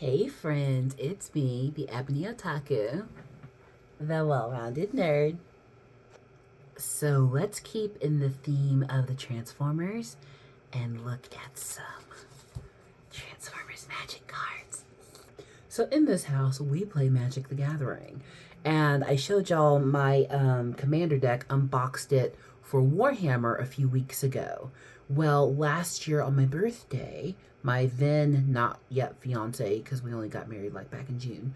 Hey friends, it's me, the Ebony Otaku, the well-rounded nerd. So let's keep in the theme of the Transformers and look at some Transformers magic cards. So in this house, we play Magic the Gathering. And I showed y'all my commander deck, unboxed it for Warhammer a few weeks ago. Well, last year on my birthday, my then not yet fiance, because we only got married like back in June.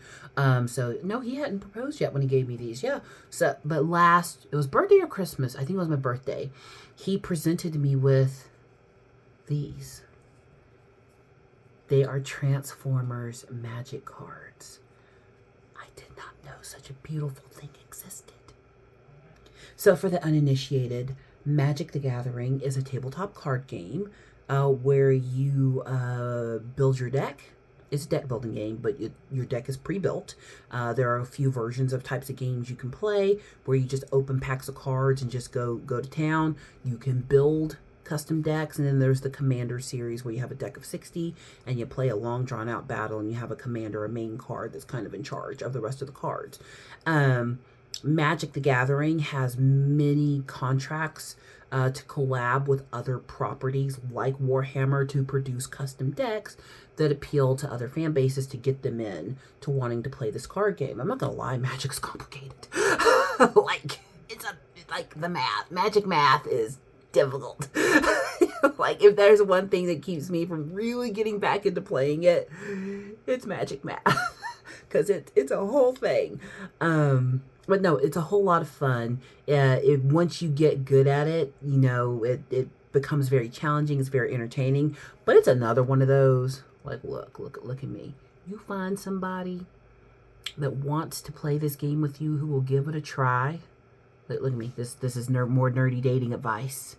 So no, he hadn't proposed yet when he gave me these. Yeah. So, but it was birthday or Christmas. I think it was my birthday. He presented me with these. They are Transformers magic cards. I did not know such a beautiful thing existed. So for the uninitiated, Magic the Gathering is a tabletop card game where you build your deck. It's a deck building game, but your deck is pre-built. There are a few versions of types of games you can play where you just open packs of cards and just go to town. You can build custom decks, and then there's the Commander series where you have a deck of 60 and you play a long drawn out battle and you have a commander, a main card that's kind of in charge of the rest of the cards. Magic the Gathering has many contracts to collab with other properties like Warhammer to produce custom decks that appeal to other fan bases to get them in to wanting to play this card game. I'm not gonna lie, Magic's complicated. Like the math. Magic math is difficult. Like if there's one thing that keeps me from really getting back into playing it, it's Magic math. Because it's a whole thing. But no, it's a whole lot of fun. Once you get good at it, it becomes very challenging. It's very entertaining. But it's another one of those, like, look at me. You find somebody that wants to play this game with you who will give it a try. Look at me. This is more nerdy dating advice.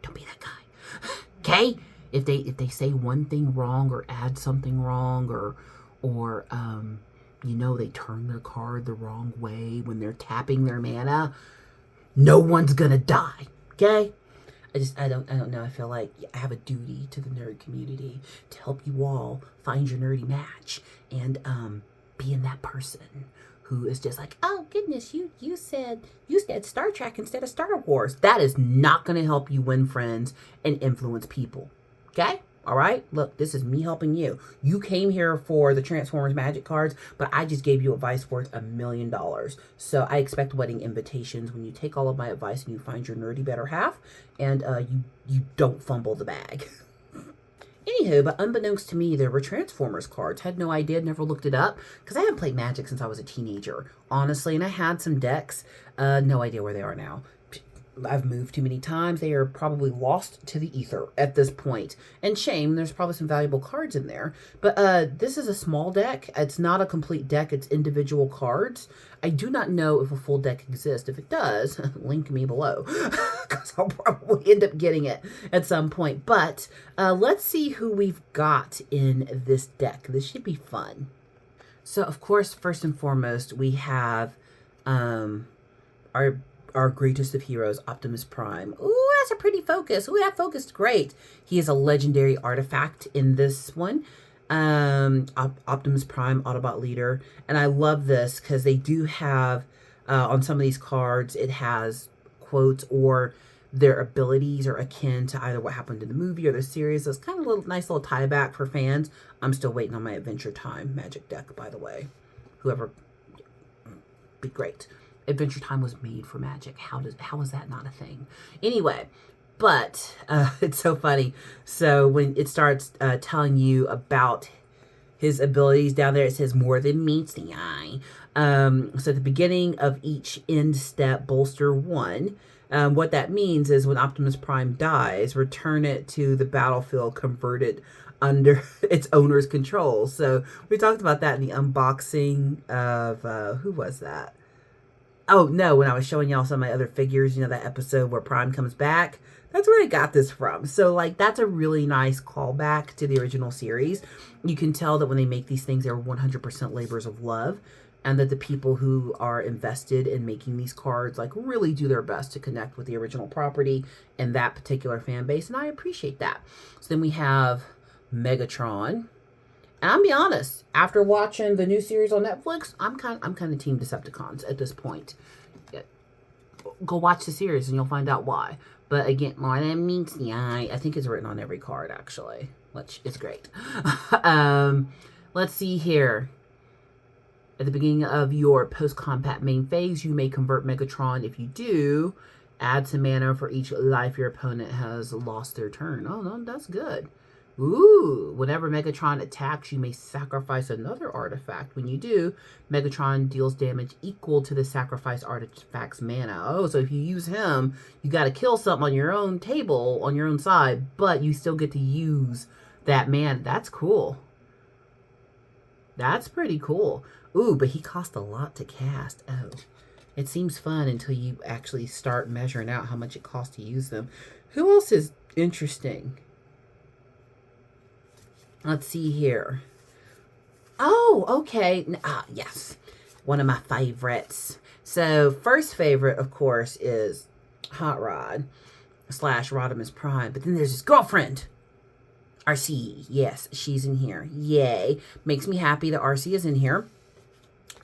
Don't be that guy. Okay? If they say one thing wrong or add something wrong or they turn their card the wrong way when they're tapping their mana, no one's gonna die. Okay? I don't know. I feel like I have a duty to the nerd community to help you all find your nerdy match and being that person who is just like, oh goodness, you said Star Trek instead of Star Wars. That is not gonna help you win friends and influence people. Okay? All right, look, this is me helping you. You came here for the Transformers magic cards, but I just gave you advice worth $1 million. So I expect wedding invitations when you take all of my advice and you find your nerdy better half, and you don't fumble the bag. Anywho, but unbeknownst to me, there were Transformers cards. Had no idea, never looked it up, because I haven't played Magic since I was a teenager, honestly, and I had some decks. No idea where they are now. I've moved too many times. They are probably lost to the ether at this point. And shame, there's probably some valuable cards in there. But this is a small deck. It's not a complete deck. It's individual cards. I do not know if a full deck exists. If it does, link me below. Because I'll probably end up getting it at some point. But let's see who we've got in this deck. This should be fun. So, of course, first and foremost, we have our greatest of heroes, Optimus Prime. Ooh, that's a pretty focus. Ooh, that focused great. He is a legendary artifact in this one. Optimus Prime, Autobot leader. And I love this because they do have, on some of these cards, it has quotes or their abilities are akin to either what happened in the movie or the series. So it's kind of a nice little tie back for fans. I'm still waiting on my Adventure Time Magic deck, by the way. Whoever, be great. Adventure Time was made for Magic. How is that not a thing? Anyway, but it's so funny. So when it starts telling you about his abilities down there, it says more than meets the eye. So at the beginning of each end step, bolster 1. What that means is when Optimus Prime dies, return it to the battlefield converted under its owner's control. So we talked about that in the unboxing of, who was that? Oh, no, when I was showing y'all some of my other figures, that episode where Prime comes back, that's where I got this from. So, that's a really nice callback to the original series. You can tell that when they make these things, they're 100% labors of love, and that the people who are invested in making these cards, really do their best to connect with the original property and that particular fan base, and I appreciate that. So then we have Megatron, And I'll be honest, after watching the new series on Netflix, I'm kind of team Decepticons at this point. Go watch the series and you'll find out why. But again, more than meets the eye. I think it's written on every card actually, which is great. Let's see here. At the beginning of your post-combat main phase, you may convert Megatron. If you do, add some mana for each life your opponent has lost their turn. Oh, no, that's good. Ooh, whenever Megatron attacks, you may sacrifice another artifact. When you do, Megatron deals damage equal to the sacrificed artifact's mana. Oh, so if you use him, you got to kill something on your own table, on your own side, but you still get to use that mana. That's cool. That's pretty cool. Ooh, but he cost a lot to cast. Oh, it seems fun until you actually start measuring out how much it costs to use them. Who else is interesting? Let's see here. Oh, okay. Yes. One of my favorites. So, first favorite, of course, is Hot Rod / Rodimus Prime. But then there's his girlfriend, Arcee. Yes, she's in here. Yay. Makes me happy that Arcee is in here.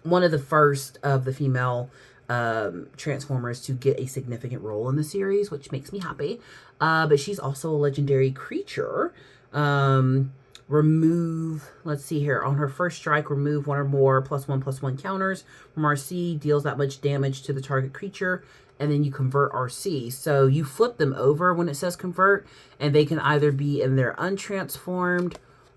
One of the first of the female Transformers to get a significant role in the series, which makes me happy. But she's also a legendary creature. Remove, let's see here, on her first strike, remove one or more +1/+1 counters from Arcee, deals that much damage to the target creature, and then you convert Arcee. So you flip them over when it says convert, and they can either be in their untransformed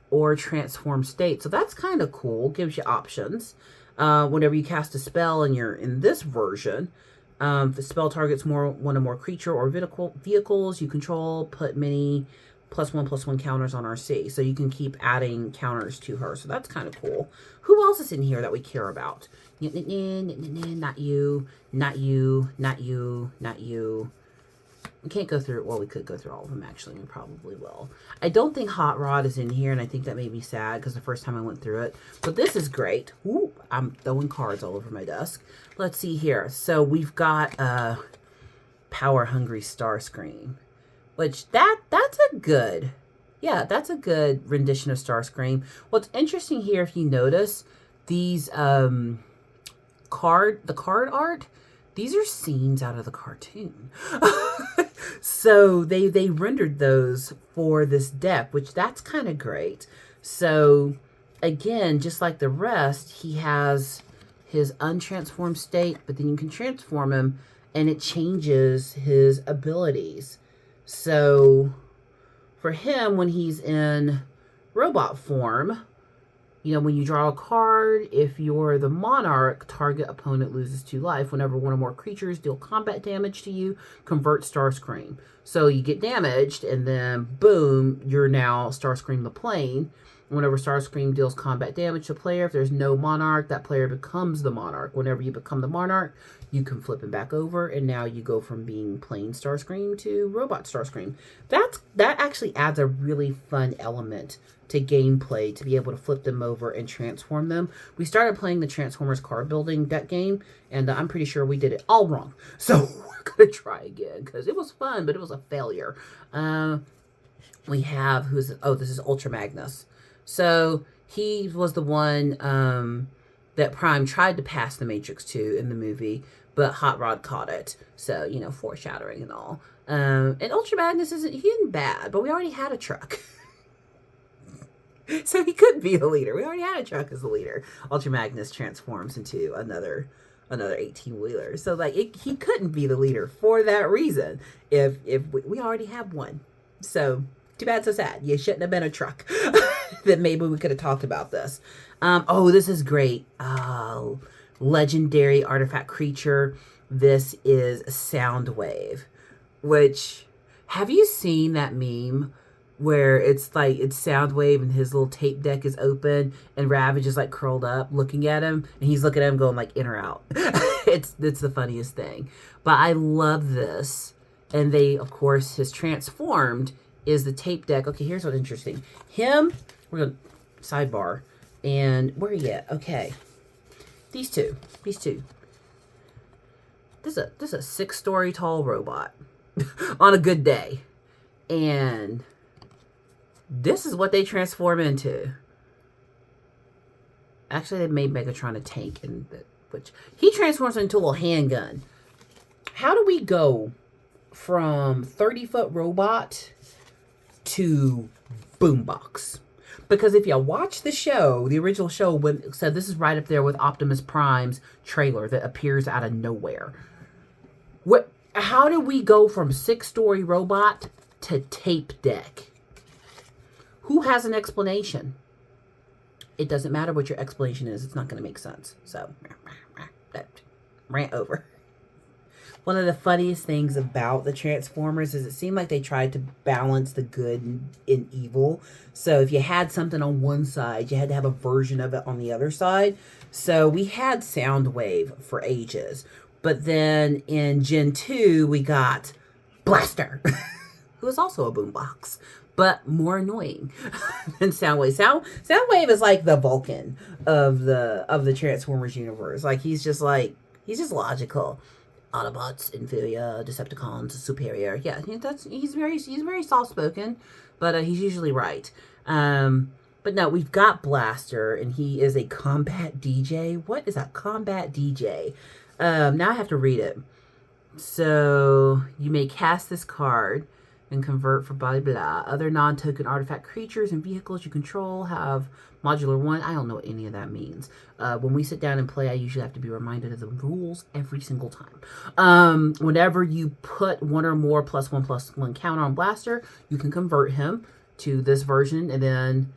or transformed state. So that's kind of cool, gives you options. Whenever you cast a spell and you're in this version, the spell targets one or more creature or vehicles you control, put many +1/+1 counters on Arcee. So you can keep adding counters to her. So that's kind of cool. Who else is in here that we care about? Not you, not you, not you, not you. We can't go through, well, we could go through all of them, actually. We probably will. I don't think Hot Rod is in here, and I think that made me sad because the first time I went through it. But this is great. Ooh, I'm throwing cards all over my desk. Let's see here. So we've got Power Hungry Starscream, which that's a good, yeah, that's a good rendition of Starscream. What's interesting here, if you notice, these the card art, these are scenes out of the cartoon. So they rendered those for this deck, which that's kind of great. So again, just like the rest, he has his untransformed state, but then you can transform him and it changes his abilities. So for him, when he's in robot form, you know, when you draw a card, if you're the monarch, target opponent loses 2 life. Whenever one or more creatures deal combat damage to you, convert Starscream. So you get damaged, and then boom, you're now Starscream the plane. Whenever Starscream deals combat damage to a player, if there's no monarch, that player becomes the monarch. Whenever you become the monarch, you can flip him back over, and now you go from being plain Starscream to robot Starscream. That actually adds a really fun element to gameplay, to be able to flip them over and transform them. We started playing the Transformers card building deck game, and I'm pretty sure we did it all wrong. So we're going to try again, because it was fun, but it was a failure. We have, this is Ultra Magnus. So he was the one that Prime tried to pass the Matrix to in the movie, but Hot Rod caught it. So, you know, foreshadowing and all. And Ultra Magnus he isn't bad, but we already had a truck. So he couldn't be the leader. We already had a truck as the leader. Ultra Magnus transforms into another 18-wheeler. So like he couldn't be the leader for that reason. If we already have one. So too bad, so sad. You shouldn't have been a truck. Then maybe we could have talked about this. Oh, this is great. Legendary artifact creature. This is Soundwave. Which, have you seen that meme where it's like, it's Soundwave and his little tape deck is open and Ravage is like curled up looking at him and he's looking at him going like in or out. It's the funniest thing. But I love this. And they, of course, his transformed is the tape deck. Okay, here's what's interesting. Him, we're going to sidebar. And where are you at? Okay. These two. This is a 6-story tall robot on a good day. And this is what they transform into. Actually, they made Megatron a tank, which he transforms into a little handgun. How do we go from 30-foot robot to boombox? Because if you watch the show, the original show, said this is right up there with Optimus Prime's trailer that appears out of nowhere. How do we go from 6-story robot to tape deck? Who has an explanation? It doesn't matter what your explanation is. It's not going to make sense. So, rant over. One of the funniest things about the Transformers is it seemed like they tried to balance the good and evil. So if you had something on one side, you had to have a version of it on the other side. So we had Soundwave for ages. But then in Gen 2, we got Blaster, who is also a boombox, but more annoying than Soundwave. Soundwave is like the Vulcan of the Transformers universe. Like he's just logical. Autobots inferior, Decepticons superior. Yeah, he's very soft spoken, but he's usually right. But no, we've got Blaster, and he is a combat DJ. What is a combat DJ? Now I have to read it. So you may cast this card and convert for blah blah. Other non-token artifact creatures and vehicles you control have modular 1. I don't know what any of that means. When we sit down and play, I usually have to be reminded of the rules every single time. Whenever you put one or more +1/+1 counter on Blaster, you can convert him to this version, and then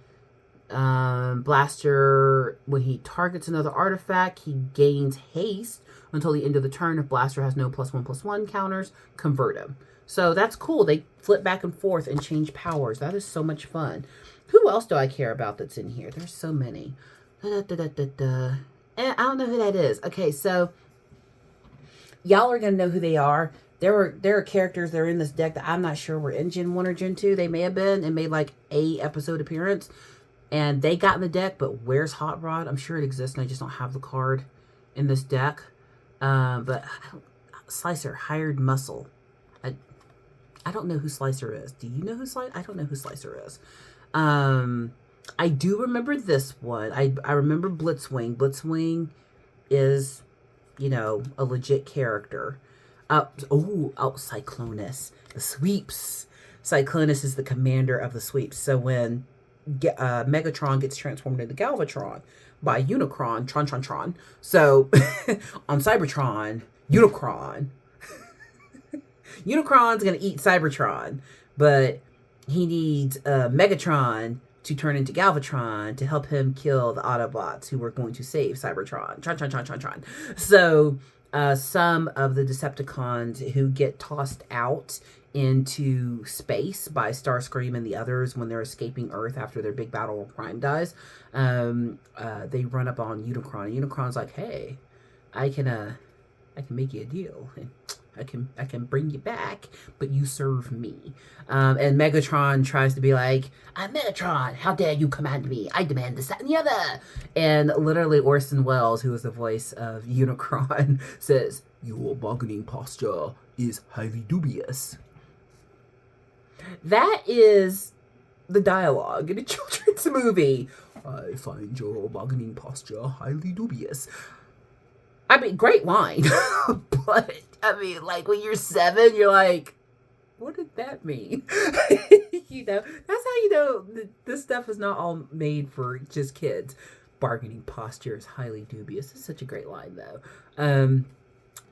Blaster, when he targets another artifact, he gains haste until the end of the turn. If Blaster has no +1/+1 counters, convert him. So that's cool. They flip back and forth and change powers. That is so much fun. Who else do I care about that's in here? There's so many. And I don't know who that is. Okay, so y'all are going to know who they are. There are characters that are in this deck that I'm not sure were in Gen 1 or Gen 2. They may have been and made like a episode appearance. And they got in the deck, but where's Hot Rod? I'm sure it exists and I just don't have the card in this deck. But Slicer, Hired Muscle. I don't know who Slicer is. Do you know who Slicer? I don't know who Slicer is. I do remember this one. I remember Blitzwing. Blitzwing is, a legit character. Cyclonus. The sweeps. Cyclonus is the commander of the sweeps. So when Megatron gets transformed into Galvatron by Unicron, Tron. So on Cybertron, Unicron's going to eat Cybertron, but he needs Megatron to turn into Galvatron to help him kill the Autobots who were going to save Cybertron. Tron. So some of the Decepticons who get tossed out into space by Starscream and the others when they're escaping Earth after their big battle with Prime dies, they run up on Unicron. And Unicron's like, hey, I can make you a deal. I can bring you back, but you serve me. And Megatron tries to be like, I'm Megatron. How dare you command me? I demand this, that, and the other. And literally Orson Welles, who is the voice of Unicron, says, your bargaining posture is highly dubious. That is the dialogue in a children's movie. I find your bargaining posture highly dubious. I mean, great line. But, I mean, like, when you're 7, you're like, what did that mean? That's how you know this stuff is not all made for just kids. Bargaining posture is highly dubious. It's such a great line, though.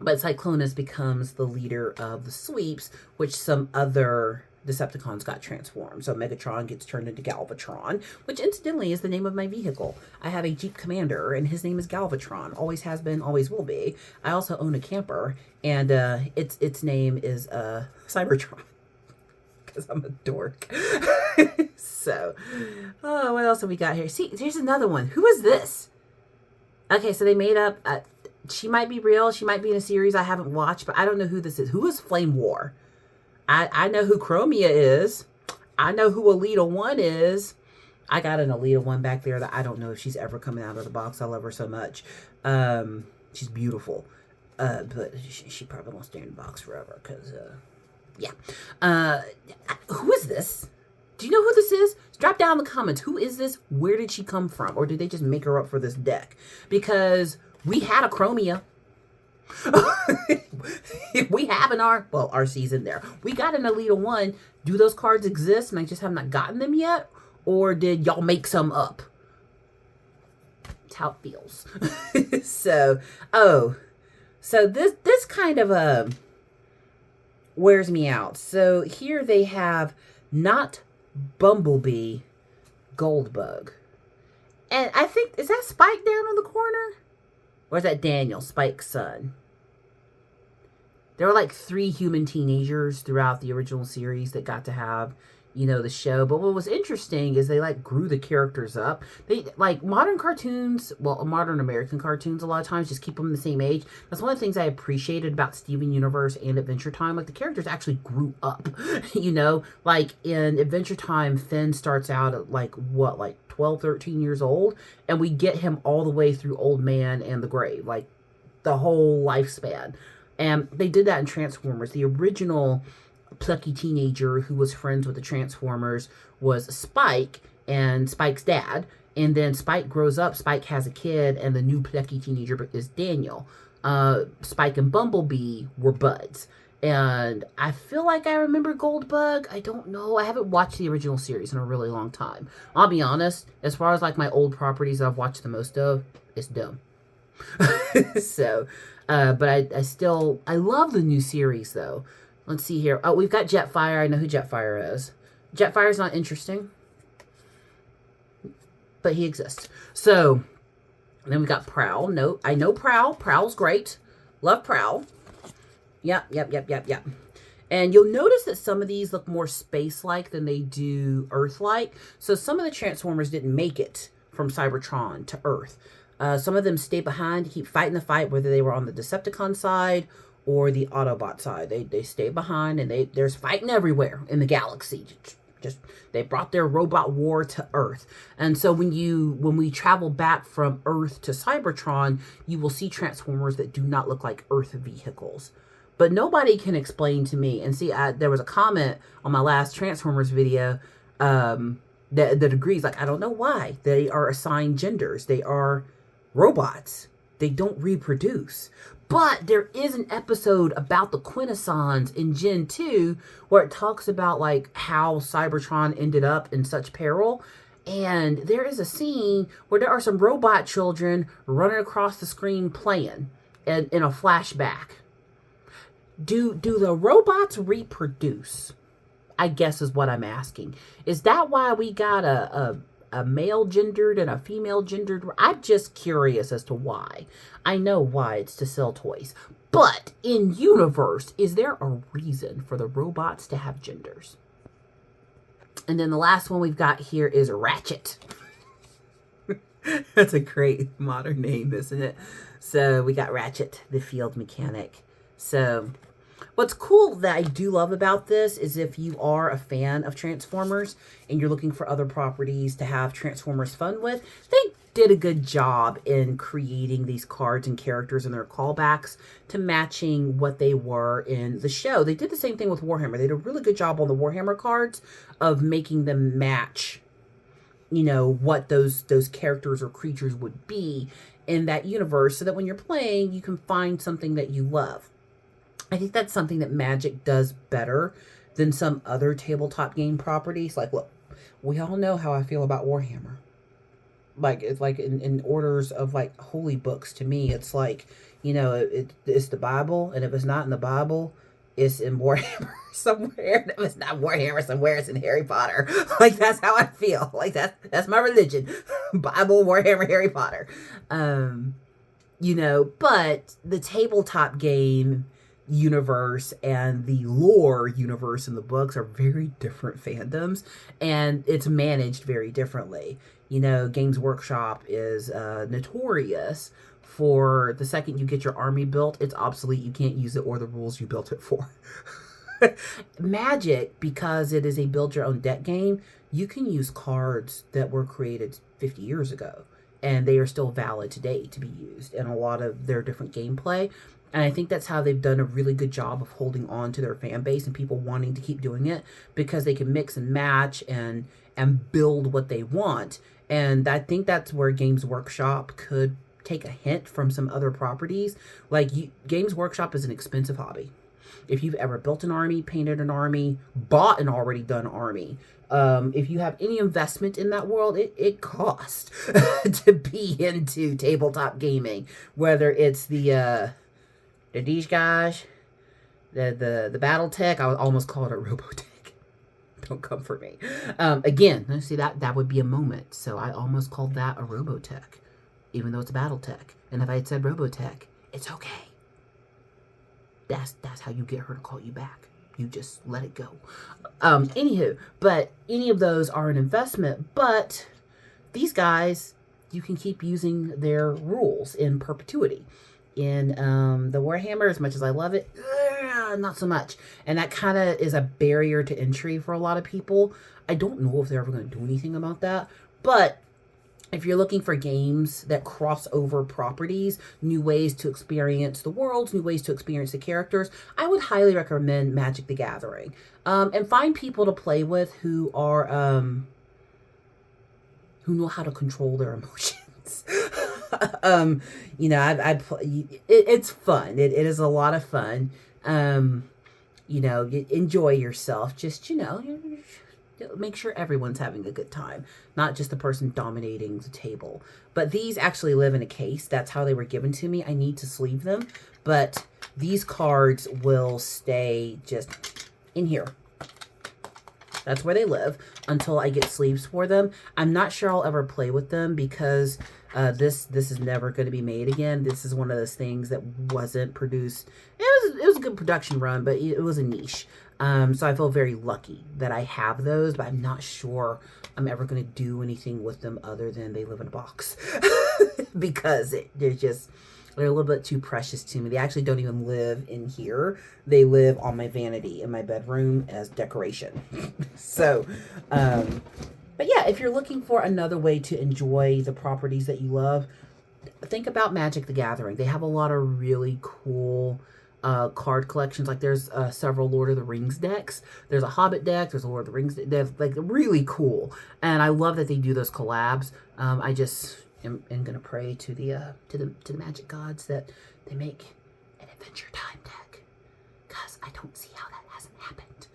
But Cyclonus becomes the leader of the sweeps, which some other Decepticons got transformed. So Megatron gets turned into Galvatron, which incidentally is the name of my vehicle. I have a Jeep Commander, and his name is Galvatron. Always has been, always will be. I also own a camper, and its name is Cybertron, because I'm a dork. So, what else have we got here? See, there's another one. Who is this? Okay, so they made up... she might be real. She might be in a series I haven't watched, but I don't know who this is. Who is Flame War? I know who Chromia is. I know who Alita 1 is. I got an Alita 1 back there that I don't know if she's ever coming out of the box. I love her so much. She's beautiful. But she probably won't stay in the box forever because, yeah. Who is this? Do you know who this is? Drop down in the comments. Who is this? Where did she come from? Or did they just make her up for this deck? Because we had a Chromia. We have in our season there. We got an Alita 1. Do those cards exist and I just have not gotten them yet? Or did y'all make some up? That's how it feels. So this kind of wears me out. So here they have not Bumblebee, Goldbug. And I think, is that Spike down in the corner? Or is that Daniel, Spike's son? There were like 3 human teenagers throughout the original series that got to have, you know, the show. But what was interesting is they like grew the characters up. They like modern cartoons, well, modern American cartoons a lot of times just keep them the same age. That's one of the things I appreciated about Steven Universe and Adventure Time. Like the characters actually grew up, you know, like in Adventure Time, Finn starts out at like what, like 12, 13 years old, and we get him all the way through Old Man and the Grave, like the whole lifespan. And they did that in Transformers. The original plucky teenager who was friends with the Transformers was Spike and Spike's dad. And then Spike grows up, Spike has a kid, and the new plucky teenager is Daniel. Spike and Bumblebee were buds. And I feel like I remember Goldbug. I don't know. I haven't watched the original series in a really long time. I'll be honest, as far as like my old properties I've watched the most of, it's dumb. So, but I love the new series though. Let's see here. Oh, we've got Jetfire. I know who Jetfire is. Jetfire's not interesting, but he exists. So, and then we got Prowl. No, I know Prowl. Prowl's great. Love Prowl. Yep. And you'll notice that some of these look more space-like than they do Earth-like. So some of the Transformers didn't make it from Cybertron to Earth. Some of them stay behind to keep fighting the fight, whether they were on the Decepticon side or the Autobot side. They stay behind, and there's fighting everywhere in the galaxy. Just they brought their robot war to Earth. And so when we travel back from Earth to Cybertron, you will see Transformers that do not look like Earth vehicles. But nobody can explain to me, and see, there was a comment on my last Transformers video that agrees, like, I don't know why. They are assigned genders. They are robots. They don't reproduce. But there is an episode about the Quintessons in Gen 2 where it talks about, like, how Cybertron ended up in such peril. And there is a scene where there are some robot children running across the screen playing in a flashback. Do the robots reproduce? I guess is what I'm asking. Is that why we got a male gendered and a female gendered? I'm just curious as to why. I know why, it's to sell toys. But in universe, is there a reason for the robots to have genders? And then the last one we've got here is Ratchet. That's a great modern name, isn't it? So we got Ratchet, the field mechanic. So what's cool that I do love about this is if you are a fan of Transformers and you're looking for other properties to have Transformers fun with, they did a good job in creating these cards and characters and their callbacks to matching what they were in the show. They did the same thing with Warhammer. They did a really good job on the Warhammer cards of making them match, you know, what those characters or creatures would be in that universe, so that when you're playing, you can find something that you love. I think that's something that Magic does better than some other tabletop game properties. Like, look, we all know how I feel about Warhammer. Like, it's like in orders of, like, holy books to me. It's like, you know, it's the Bible, and if it's not in the Bible, it's in Warhammer somewhere. And if it's not Warhammer somewhere, it's in Harry Potter. Like, that's how I feel. Like, that's my religion. Bible, Warhammer, Harry Potter. You know, but the tabletop game universe and the lore universe in the books are very different fandoms, and it's managed very differently. You know, Games Workshop is notorious for the second you get your army built, it's obsolete. You can't use it or the rules you built it for. Magic, because it is a build your own deck game, you can use cards that were created 50 years ago and they are still valid today to be used in a lot of their different gameplay. And I think that's how they've done a really good job of holding on to their fan base and people wanting to keep doing it, because they can mix and match and build what they want. And I think that's where Games Workshop could take a hint from some other properties. Like, Games Workshop is an expensive hobby. If you've ever built an army, painted an army, bought an already done army, if you have any investment in that world, it costs to be into tabletop gaming. Whether it's these guys, the BattleTech, I would almost call it a Robotech. Don't come for me. Again, see, that would be a moment. So I almost called that a Robotech, even though it's a BattleTech. And if I had said Robotech, it's okay. That's how you get her to call you back. You just let it go. Anywho, but any of those are an investment. But these guys, you can keep using their rules in perpetuity. In the Warhammer, as much as I love it, not so much. And that kind of is a barrier to entry for a lot of people. I don't know if they're ever going to do anything about that. But if you're looking for games that cross over properties, new ways to experience the worlds, new ways to experience the characters, I would highly recommend Magic the Gathering. And find people to play with who are who know how to control their emotions. You know, it's fun. It is a lot of fun. You know, enjoy yourself. Just, you know, make sure everyone's having a good time, not just the person dominating the table. But these actually live in a case. That's how they were given to me. I need to sleeve them, but these cards will stay just in here. That's where they live until I get sleeves for them. I'm not sure I'll ever play with them because this is never going to be made again. This is one of those things that wasn't produced. It was a good production run, but it was a niche. So I feel very lucky that I have those, but I'm not sure I'm ever going to do anything with them other than they live in a box because they're a little bit too precious to me. They actually don't even live in here. They live on my vanity in my bedroom as decoration. So, but yeah, if you're looking for another way to enjoy the properties that you love, think about Magic the Gathering. They have a lot of really cool card collections. Like there's several Lord of the Rings decks. There's a Hobbit deck. There's a Lord of the Rings. They're like really cool, and I love that they do those collabs. I just am gonna pray to the magic gods that they make an Adventure Time deck, cause I don't see how that hasn't happened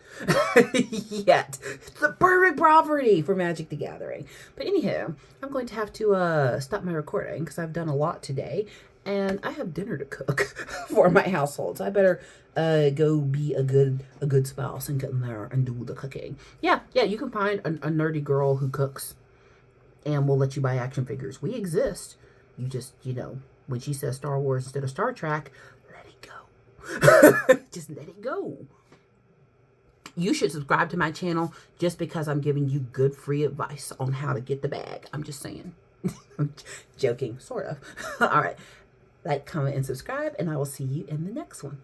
yet. It's the perfect property for Magic the Gathering. But anyhow, I'm going to have to stop my recording because I've done a lot today. And I have dinner to cook for my household. So I better go be a good spouse and get in there and do the cooking. Yeah, you can find a nerdy girl who cooks. And we'll let you buy action figures. We exist. You just, you know, when she says Star Wars instead of Star Trek, let it go. Just let it go. You should subscribe to my channel just because I'm giving you good free advice on how to get the bag. I'm just saying. I'm joking, sort of. All right. Like, comment, and subscribe, and I will see you in the next one.